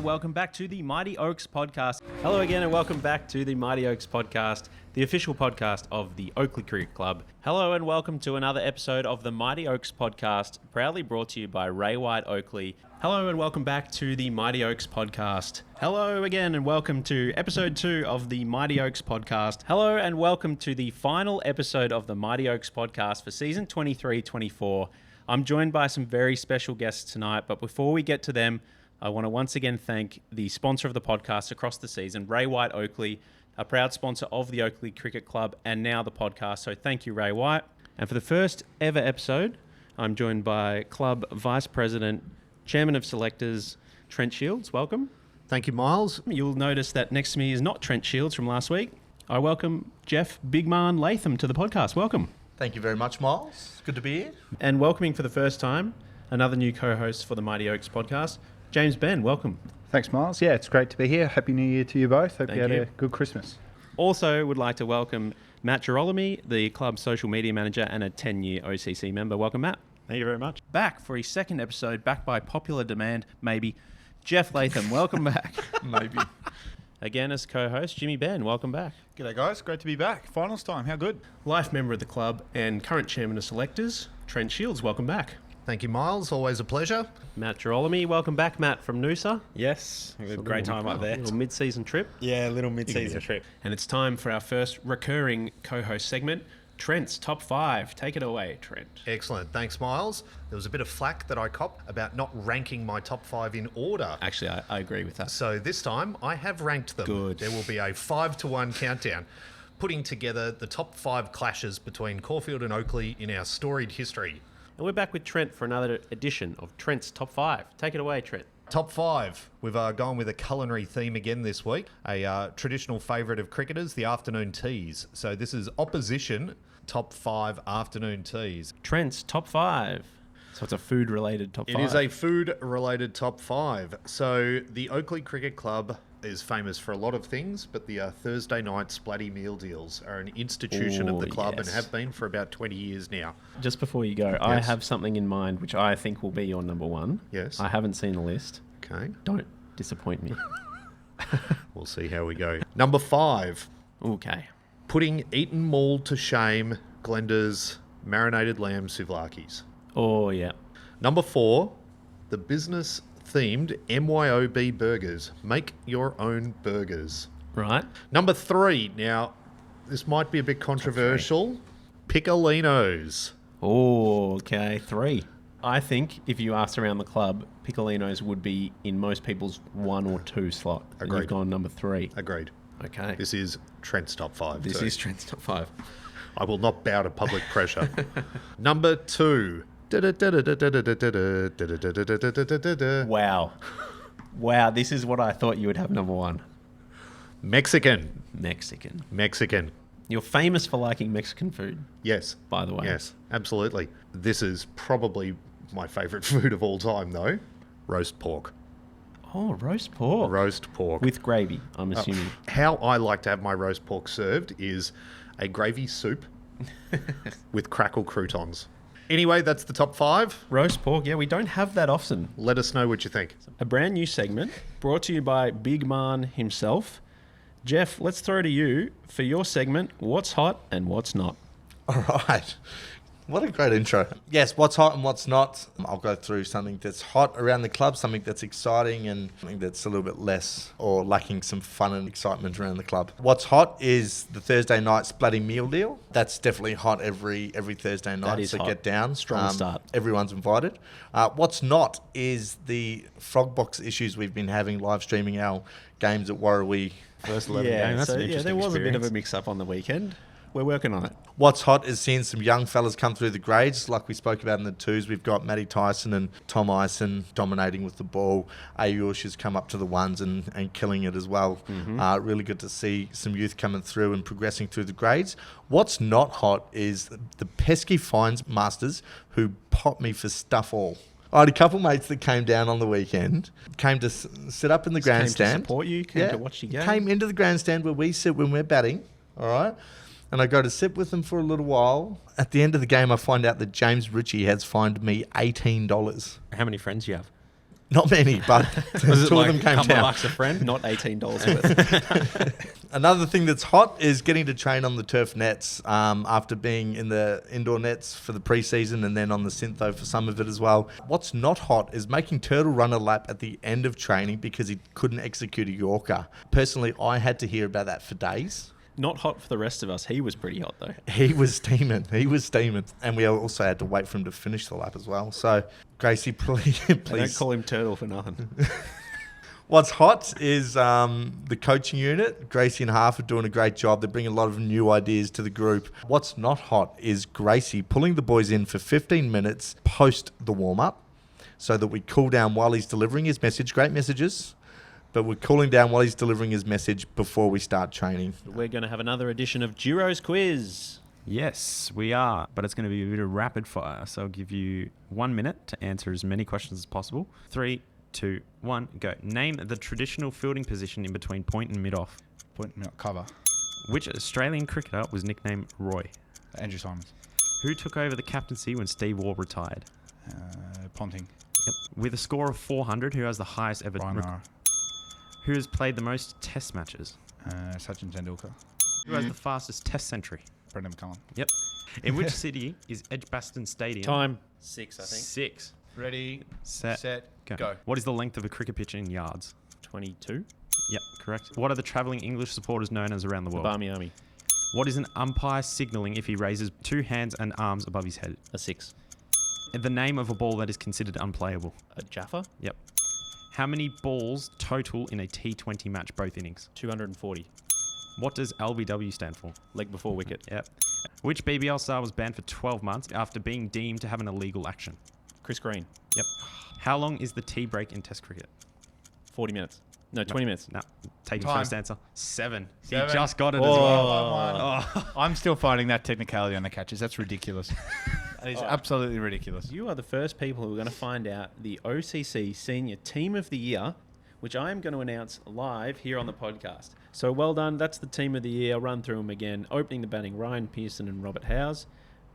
welcome back to the Mighty Oaks podcast. Hello again and welcome back to the Mighty Oaks podcast, the official podcast of the Oakleigh Cricket Club. Hello and welcome to another episode of the Mighty Oaks podcast, proudly brought to you by Ray White Oakleigh. Hello and welcome back to the Mighty Oaks podcast. Hello again and welcome to episode 2 of the Mighty Oaks podcast. Hello and welcome to the final episode of the Mighty Oaks podcast for season 23-24. I'm joined by some very special guests tonight, but before we get to them, I want to once again thank the sponsor of the podcast across the season, Ray White Oakleigh, a proud sponsor of the Oakleigh Cricket Club and now the podcast. So thank you, Ray White. And for the first ever episode, I'm joined by Club Vice President, Chairman of Selectors, Trent Shields. Welcome. Thank you, Miles. You'll notice that next to me is not Trent Shields from last week. I welcome Jeff Bigman Latham to the podcast. Welcome. Thank you very much, Miles. Good to be here. And welcoming for the first time, another new co-host for the Mighty Oaks podcast, James Ben. Welcome. Thanks, Miles. Yeah, it's great to be here. Happy New Year to you both. Hope you had a good Christmas. Also would like to welcome Matt Girolami, the club's social media manager and a 10-year OCC member. Welcome, Matt. Thank you very much. Back for his second episode, back by popular demand, maybe, Jeff Latham. Welcome back. Maybe. Again, as co-host, Jimmy Ben. Welcome back. G'day, guys. Great to be back. Finals time. How good? Life member of the club and current chairman of selectors, Trent Shields. Welcome back. Thank you, Miles. Always a pleasure. Matt Girolami. Welcome back, Matt, from Noosa. Yes. We had a great time up there. A little mid-season trip. Yeah, a little mid-season trip. And it's time for our first recurring co-host segment, Trent's Top 5. Take it away, Trent. Excellent. Thanks, Miles. There was a bit of flack that I copped about not ranking my top 5 in order. Actually, I agree with that. So this time, I have ranked them. Good. There will be a 5-1 countdown, putting together the top 5 clashes between Caulfield and Oakleigh in our storied history. And we're back with Trent for another edition of Trent's Top 5. Take it away, Trent. Top 5. We've gone with a culinary theme again this week. A traditional favourite of cricketers, the afternoon teas. So this is opposition top 5 afternoon teas. Trent's Top 5. So it's a food-related top 5. It is a food-related top 5. So the Oakleigh Cricket Club is famous for a lot of things, but the Thursday night splatty meal deals are an institution of the club and have been for about 20 years now. Just before you go, I have something in mind which I think will be your number 1. Yes. I haven't seen the list. Okay. Don't disappoint me. We'll see how we go. Number 5. Okay. Putting Eton Mall to shame, Glenda's marinated lamb souvlakis. Oh, yeah. Number 4, the business-themed MYOB burgers. Make your own burgers. Right. Number 3, now, this might be a bit controversial. Piccolinos. Oh, okay. 3. I think if you asked around the club, Piccolinos would be in most people's 1 or 2 slot. And Agreed. you've gone number 3. Agreed. Okay. This is Trent's top 5. This too. is Trent's Top 5. I will not bow to public pressure. Number 2. Wow. Wow, this is what I thought you would have number 1. Mexican. Mexican. You're famous for liking Mexican food. Yes. By the way. Yes, absolutely. This is probably my favourite food of all time, though. Roast pork. Oh, roast pork. Roast pork. With gravy, I'm assuming. How I like to have my roast pork served is a gravy soup with crackle croutons. Anyway, that's the top 5. Roast pork, yeah, we don't have that often. Let us know what you think. A brand new segment brought to you by Big Man himself. Jeff, let's throw to you for your segment, What's Hot and What's Not. All right. What a great intro. Yes, what's hot and what's not. I'll go through something that's hot around the club, something that's exciting and something that's a little bit less or lacking some fun and excitement around the club. What's hot is the Thursday night splatty meal deal. That's definitely hot every Thursday night. That is so hot. Get down. Strong start. Everyone's invited. What's not is the frog box issues we've been having live streaming our games at Warrawee. First 11 game. That's an interesting there was a bit of a experience. mix-up on the weekend. We're working on it. What's hot is seeing some young fellas come through the grades, like we spoke about in the 2s. We've got Matty Tyson and Tom Ison dominating with the ball. Ayush has come up to the 1s and killing it as well. Mm-hmm. Really good to see some youth coming through and progressing through the grades. What's not hot is the pesky fines masters who pop me for stuff all. I had a couple mates that came down on the weekend, came to sit up in the grandstand. Came to support you, came to watch you game. Came into the grandstand where we sit when we're batting, all right? And I go to sit with them for a little while. At the end of the game, I find out that James Ritchie has fined me $18. How many friends do you have? Not many, but two of them came down. $2 a friend, not $18 worth. Another thing that's hot is getting to train on the turf nets after being in the indoor nets for the pre-season and then on the Syntho for some of it as well. What's not hot is making Turtle run a lap at the end of training because he couldn't execute a Yorker. Personally, I had to hear about that for days. Not hot for the rest of us. He was pretty hot, though. He was steaming. And we also had to wait for him to finish the lap as well. So, Gracie, please. Don't call him Turtle for nothing. What's hot is the coaching unit. Gracie and Half are doing a great job. They're bringing a lot of new ideas to the group. What's not hot is Gracie pulling the boys in for 15 minutes post the warm-up so that we cool down while he's delivering his message. Great messages. But we're cooling down while he's delivering his message before we start training. We're going to have another edition of Giro's Quiz. Yes, we are, but it's going to be a bit of rapid fire. So I'll give you 1 minute to answer as many questions as possible. 3, 2, 1, go. Name the traditional fielding position in between point and mid-off. Point cover. Which Australian cricketer was nicknamed Roy? Andrew Simons. Who took over the captaincy when Steve Waugh retired? Ponting. Yep. With a score of 400, who has the highest ever? Brian Lara. Who has played the most test matches? Sachin Tendulkar. Who has the fastest test century? Brendan McCullum. Yep. In which city is Edgbaston Stadium? Time. 6, I think. 6. Ready, Set, go. What is the length of a cricket pitch in yards? 22. Yep, correct. What are the travelling English supporters known as around the world? Barmy Army. What is an umpire signalling if he raises 2 hands and arms above his head? A 6. The name of a ball that is considered unplayable? A Jaffa. Yep. How many balls total in a T20 match, both innings? 240. What does LBW stand for? Leg before wicket. Yep. Which BBL star was banned for 12 months after being deemed to have an illegal action? Chris Green. Yep. How long is the tea break in Test cricket? 40 minutes. No, 20 minutes. No. Take your Time. first answer. 7. He 7. just got it as Oh. well. Oh. I'm still finding that technicality on the catches. That's ridiculous. That is absolutely ridiculous. You are the first people who are going to find out the OCC Senior Team of the Year, which I am going to announce live here on the podcast. So well done. That's the Team of the Year. I'll run through them again. Opening the batting, Ryan Pearson and Robert Howes.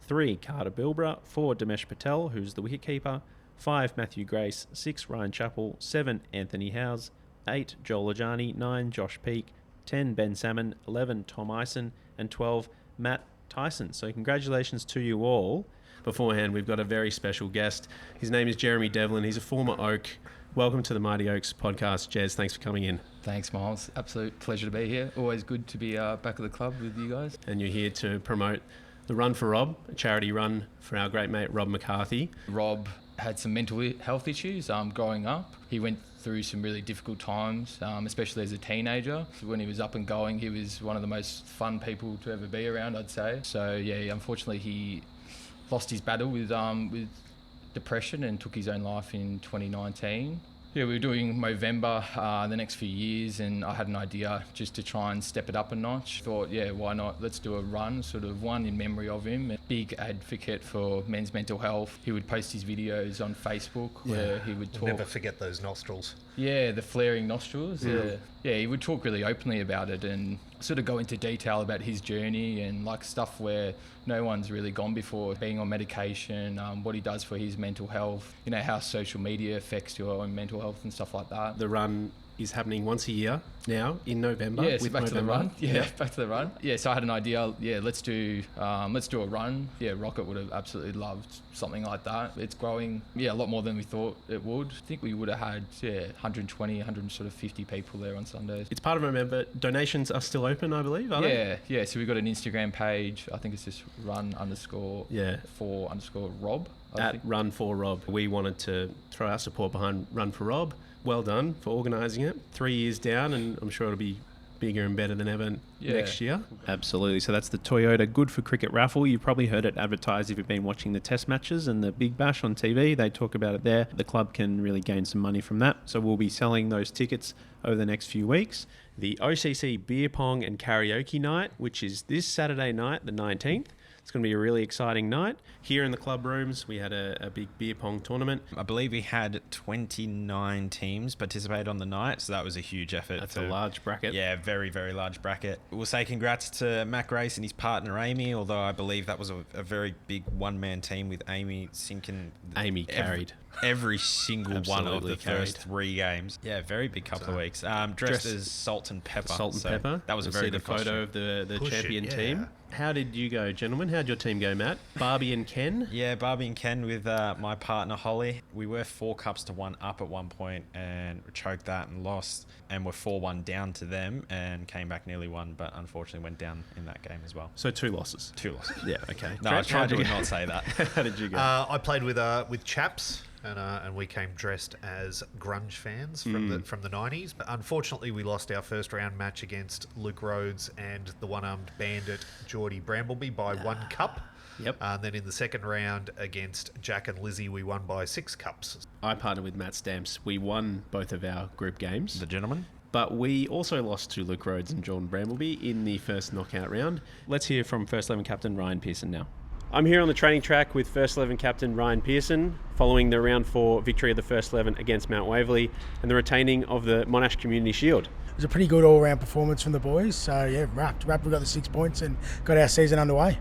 3, Carter Bilbra. 4, Dinesh Patel, who's the wicketkeeper. 5, Matthew Grace. 6, Ryan Chappell. 7, Anthony Howes. 8, Joel Ajani. 9, Josh Peake. 10, Ben Salmon. 11, Tom Ison. And 12, Matt Tyson. So congratulations to you all. Beforehand, we've got a very special guest. His name is Jeremy Devlin. He's a former Oak. Welcome to the Mighty Oaks podcast, Jez. Thanks for coming in. Thanks, Miles. Absolute pleasure to be here. Always good to be back at the club with you guys. And you're here to promote the Run for Rob, a charity run for our great mate Rob McCarthy. Rob had some mental health issues growing up. He went through some really difficult times, especially as a teenager. When he was up and going, he was one of the most fun people to ever be around, I'd say. So, yeah, unfortunately, he lost his battle with depression and took his own life in 2019. Yeah, we were doing Movember the next few years, and I had an idea just to try and step it up a notch. Thought, yeah, why not? Let's do a run, sort of one in memory of him. A big advocate for men's mental health. He would post his videos on Facebook where he would talk. Never forget those nostrils. Yeah, the flaring nostrils. Yeah, he would talk really openly about it and sort of go into detail about his journey and like stuff where no one's really gone before, being on medication, what he does for his mental health, you know, how social media affects your own mental health and stuff like that. The run is happening once a year now in November. Yeah, so back to the run. Yeah, back to the run. Yeah, so I had an idea. Yeah, let's do a run. Yeah, Rocket would have absolutely loved something like that. It's growing, a lot more than we thought it would. I think we would have had 120, 150 people there on Sundays. It's part of November. Donations are still open, I believe, are they? Yeah. So we've got an Instagram page. I think it's just run_for_Rob. At Run for Rob. We wanted to throw our support behind Run for Rob. Well done for organising it. 3 years down, and I'm sure it'll be bigger and better than ever next year. Absolutely. So that's the Toyota Good for Cricket raffle. You've probably heard it advertised if you've been watching the test matches and the Big Bash on TV. They talk about it there. The club can really gain some money from that. So we'll be selling those tickets over the next few weeks. The OCC Beer Pong and Karaoke Night, which is this Saturday night, the 19th. It's going to be a really exciting night. Here in the club rooms, we had a big beer pong tournament. I believe we had 29 teams participate on the night, so that was a huge effort. That's a large bracket. Yeah, very, very large bracket. We'll say congrats to Matt Grace and his partner Amy, although I believe that was a very big one-man team with Amy sinking. Amy carried. Every single one of the carried. first 3 games. Yeah, very big couple of weeks. Dressed as Salt and Pepper. Salt and Pepper. That was a You'll very see good the photo costume. of the Push champion it, yeah. team. How did you go, gentlemen? How'd your team go, Matt? Barbie and Ken? Yeah, Barbie and Ken with my partner Holly. We were 4 cups to 1 up at one point and choked that and lost. And we're 4-1 down to them and came back nearly won, but unfortunately went down in that game as well. So 2 losses. 2 losses. Yeah, okay. No, I tried to how'd you not say that. How did you go? I played with chaps, and we came dressed as grunge fans from the 90s. But unfortunately, we lost our first round match against Luke Rhodes and the one-armed bandit Geordie Brambleby by 1 cup. Yep. And then in the second round against Jack and Lizzie, we won by 6 cups. I partnered with Matt Stamps. We won both of our group games. The gentleman? But we also lost to Luke Rhodes and Jordan Brambleby in the first knockout round. Let's hear from First 11 captain Ryan Pearson now. I'm here on the training track with First 11 captain Ryan Pearson, following the round 4 victory of the First 11 against Mount Waverley and the retaining of the Monash Community Shield. It was a pretty good all-round performance from the boys. So yeah, wrapped. We got the 6 points and got our season underway.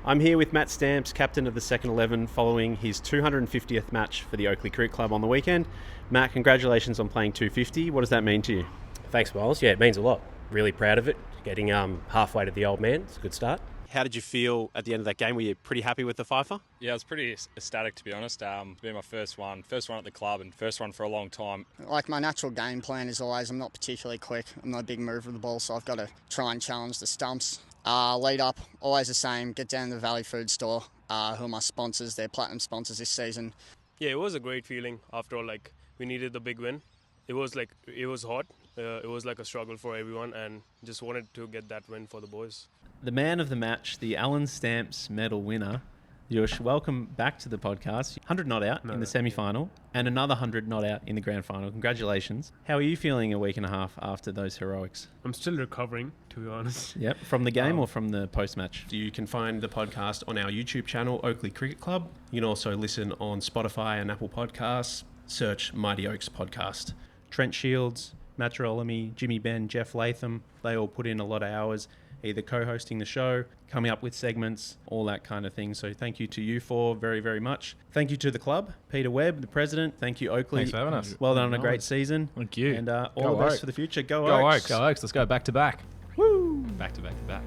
I'm here with Matt Stamps, captain of the second 11, following his 250th match for the Oakleigh Cricket Club on the weekend. Matt, congratulations on playing 250. What does that mean to you? Thanks, Miles. Yeah, it means a lot. Really proud of it. Getting halfway to the old man. It's a good start. How did you feel at the end of that game? Were you pretty happy with the fifer? Yeah, I was pretty ecstatic, to be honest. Being my first one at the club and first one for a long time. Like, my natural game plan is always, I'm not particularly quick. I'm not a big mover of the ball, so I've got to try and challenge the stumps. Lead up, always the same. Get down to the Valley Food Store, who are my sponsors. They're platinum sponsors this season. Yeah, it was a great feeling after all. Like, we needed the big win. It was hot. It was like a struggle for everyone, and just wanted to get that win for the boys. The man of the match, the Alan Stamps medal winner, Yush, welcome back to the podcast. 100 not out in the semi-final and another 100 not out in the grand final. Congratulations. How are you feeling a week and a half after those heroics? I'm still recovering, to be honest. Yep. From the game or from the post-match? You can find the podcast on our YouTube channel, Oakleigh Cricket Club. You can also listen on Spotify and Apple Podcasts. Search Mighty Oaks Podcast. Trent Shields, Matt Girolami, Jimmy Benn, Jeff Latham, they all put in a lot of hours either co-hosting the show, coming up with segments, all that kind of thing. So thank you to you four very, very much. Thank you to the club, Peter Webb, the president. Thank you, Oakleigh. Thanks for having us. Well done on a great season. Thank you. And all the best for the future. Go Go Oaks. Oaks. Go Oaks. Let's go back to back. Woo! Back to back to back.